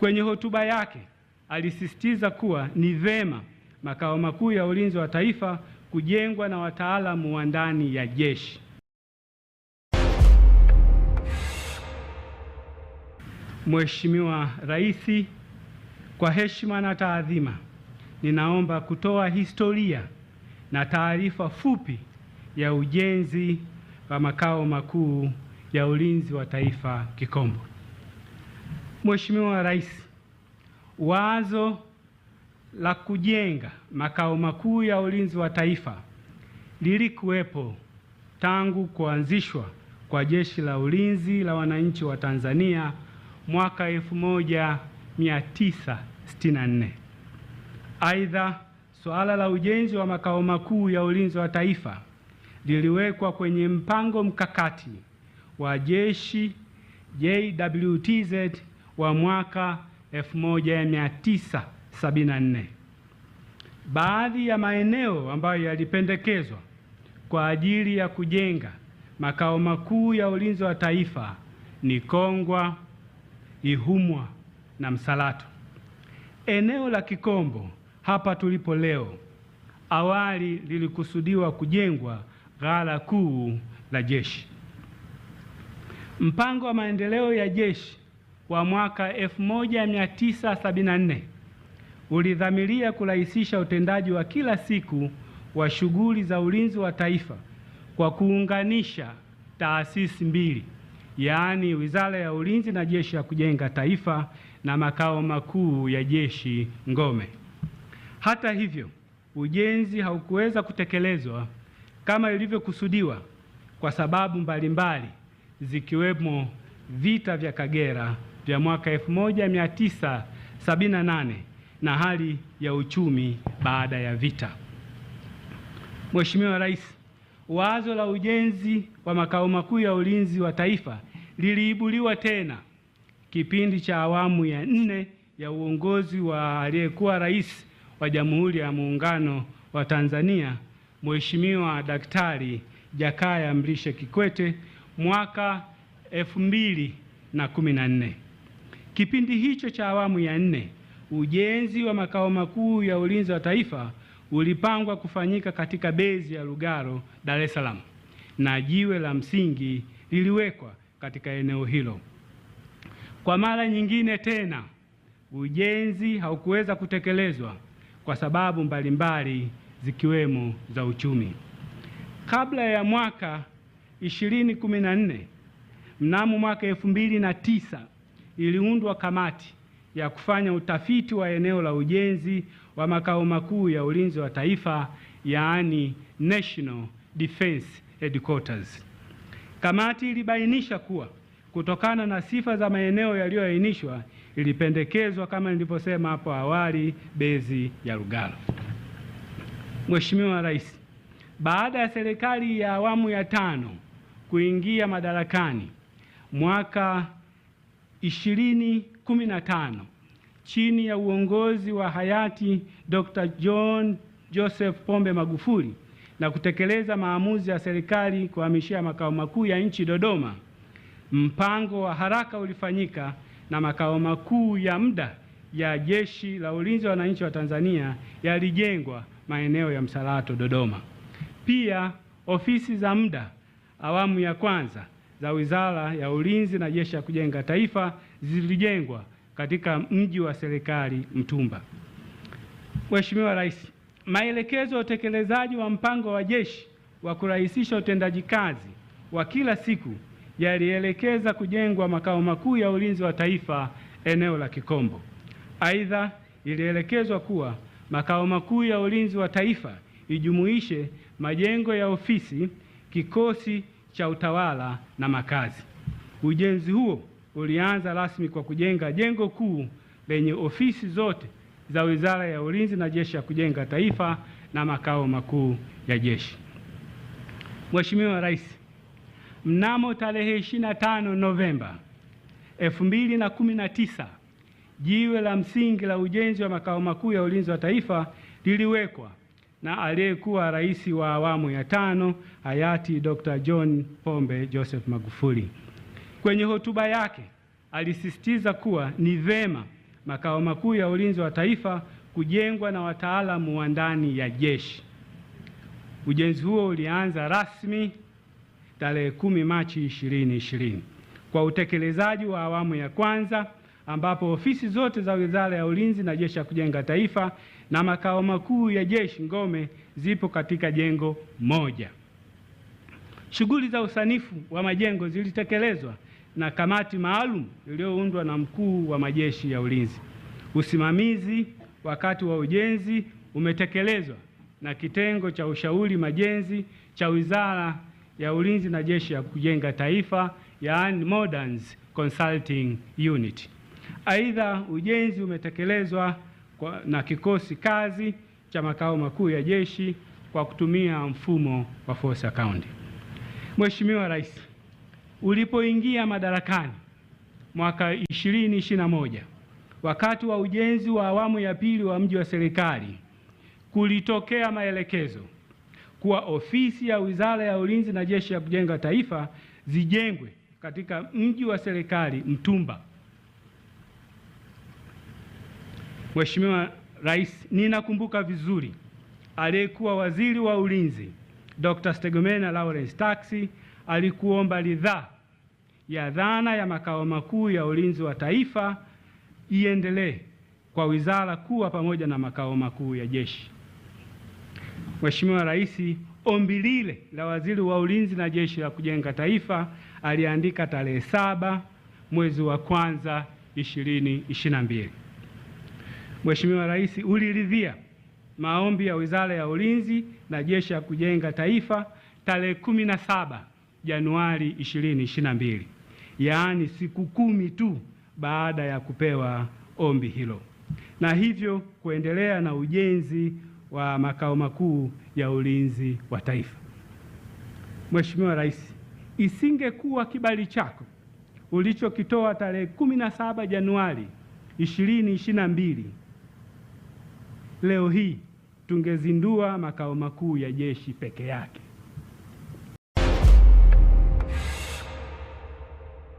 Kwenye hotuba yake alisisitiza kuwa ni vema makao makuu ya ulinzi wa taifa kujengwa na wataalamu wa ndani ya jeshi. Mheshimiwa Rais, kwa heshima na taadhima, ninaomba kutoa historia na taarifa fupi ya ujenzi wa makao makuu ya ulinzi wa taifa Kikombo. Mheshimiwa Rais, wazo la kujenga makao makuu ya ulinzi wa taifa lilikuwepo tangu kuanzishwa kwa Jeshi la Ulinzi la Wananchi wa Tanzania mwaka 1964. Aidha, suala la ujenzi wa makao makuu ya ulinzi wa taifa liliwekwa kwenye mpango mkakati wa jeshi JWTZ wa mwaka 1974. Baadhi ya maeneo ambayo yalipendekezwa kwa ajili ya kujenga makao makuu ya ulinzi wa taifa ni Kongwa, Ihumwa na Msalato. Eneo la Kikombo hapa tulipo leo, awali lilikusudiwa kujengwa ghala kuu la jeshi. Mpango wa maendeleo ya jeshi wa mwaka 1974 ulidhamiria kurahisisha utendaji wa kila siku wa shughuli za ulinzi wa taifa kwa kuunganisha taasisi mbili, yaani Wizara ya Ulinzi na Jeshi la Kujenga Taifa na makao makuu ya jeshi Ngome. Hata hivyo, ujenzi haukuweza kutekelezwa kama ilivyokusudiwa kwa sababu mbalimbali, zikiwemo vita vya Kagera vya mwaka 1978 na hali ya uchumi baada ya vita. Mheshimiwa Rais, wazo la ujenzi wa makao makuu ya ulinzi wa taifa liliibuliwa tena kipindi cha awamu ya 4 ya uongozi wa aliyekuwa Rais wa Jamhuri ya Muungano wa Tanzania, Mheshimiwa Daktari Jakaya Mrisho Kikwete mwaka 2014. Kipindi hicho cha awamu ya 4, ujenzi wa makao makuu ya ulinzi wa taifa ulipangwa kufanyika katika bezi ya Lugalo, Dar es Salaam, na jiwe la msingi liliwekwa katika eneo hilo. Kwa mara nyingine tena, ujenzi haukuweza kutekelezwa kwa sababu mbalimbali zikiwemo za uchumi. Kabla ya mwaka 2014, mnamo mwaka 2009 iliundwa kamati ya kufanya utafiti wa eneo la ujenzi wa makao makuu ya ulinzi wa taifa, yaani National Defense Headquarters. Kamati ilibainisha kuwa kutokana na sifa za maeneo yaliyoainishwa, ilipendekezwa kama nilivyosema hapo awali, bezi ya Lugalo. Mheshimiwa Rais, baada ya serikali ya awamu ya 5 kuingia madarakani mwaka 2015 chini ya uongozi wa hayati Dr. John Joseph Pombe Magufuli na kutekeleza maamuzi ya serikali kuhamishia makao makuu ya nchi Dodoma, mpango wa haraka ulifanyika na makao makuu ya muda ya Jeshi la Ulinzi wa Wananchi wa Tanzania yalijengwa maeneo ya Msalato, Dodoma. Pia ofisi za muda awamu ya kwanza za Wizara ya Ulinzi na Jeshi la Kujenga Taifa zilijengwa katika mji wa serikali Mtumba. Mheshimiwa Rais, maelekezo ya utekelezaji wa mpango wa jeshi wa kurahisisha utendaji kazi wa kila siku yalielekeza kujengwa makao makuu ya ulinzi wa taifa eneo la Kikombo. Aidha, ilielekezwa kuwa makao makuu ya ulinzi wa taifa ijumuishe majengo ya ofisi, kikosi cha utawala na makazi. Ujenzi huo ulianza rasmi kwa kujenga jengo kuu lenye ofisi zote za Wizara ya Ulinzi na Jeshi la Kujenga Taifa na makao makuu ya jeshi. Mheshimiwa Rais, mnamo tarehe 25 Novemba 2019, jiwe la msingi la ujenzi wa makao makuu ya ulinzi wa taifa liliwekwa na aliyekuwa Rais wa awamu ya 5 hayati Dr. John Pombe Joseph Magufuli. Kwenye hotuba yake alisisitiza kuwa ni vema makao makuu ya ulinzi wa taifa kujengwa na wataalamu wa ndani ya jeshi. Ujenzi huo ulianza rasmi tarehe 10 Machi 2020 kwa utekelezaji wa awamu ya kwanza, ambapo ofisi zote za Wizara ya Ulinzi na Jeshi la Kujenga Taifa na makao makuu ya jeshi ngome zipo katika jengo moja. Shughuli za usanifu wa majengo zilitekelezwa na kamati maalum iliyoundwa na mkuu wa majeshi ya ulinzi. Usimamizi wakati wa ujenzi umetekelezwa na kitengo cha ushauri majenzi cha Wizara ya Ulinzi na Jeshi la Kujenga Taifa, yaani Moderns Consulting Unit. Aidha, ujenzi umetekelezwa na kikosi kazi cha makao makuu ya jeshi kwa kutumia mfumo wa force accounting. Mheshimiwa Rais, ulipoingia madarakani mwaka 2021, wakati wa ujenzi wa awamu ya pili wa mji wa serikali, kulitokea maelekezo kuwa ofisi ya Wizara ya Ulinzi na Jeshi la Kujenga Taifa zijengwe katika mji wa serikali Mtumba. Mheshimiwa Rais, ninakumbuka vizuri aliyekuwa Waziri wa Ulinzi Dr. Stergomena Lawrence Tax alikuomba ridhaa ya dhana ya makao makuu ya ulinzi wa taifa iendelee kwa wizara kuwa pamoja na makao makuu ya jeshi. Mheshimiwa Rais, ombi lile la Waziri wa Ulinzi na Jeshi la Kujenga Taifa aliandika tarehe 7 mwezi wa kwanza 2022. Mheshimiwa Rais uliridhia maombi ya Wizara ya Ulinzi na Jeshi la Kujenga Taifa tarehe 17 Januari 2022, yaani siku 10 tu baada ya kupewa ombi hilo, na hivyo kuendelea na ujenzi wa makao makuu ya ulinzi wa taifa. Mheshimiwa Rais, isingekuwa kibali chako ulichokitoa tarehe 17 Januari 2022, leo hii tungezindua makao makuu ya jeshi peke yake.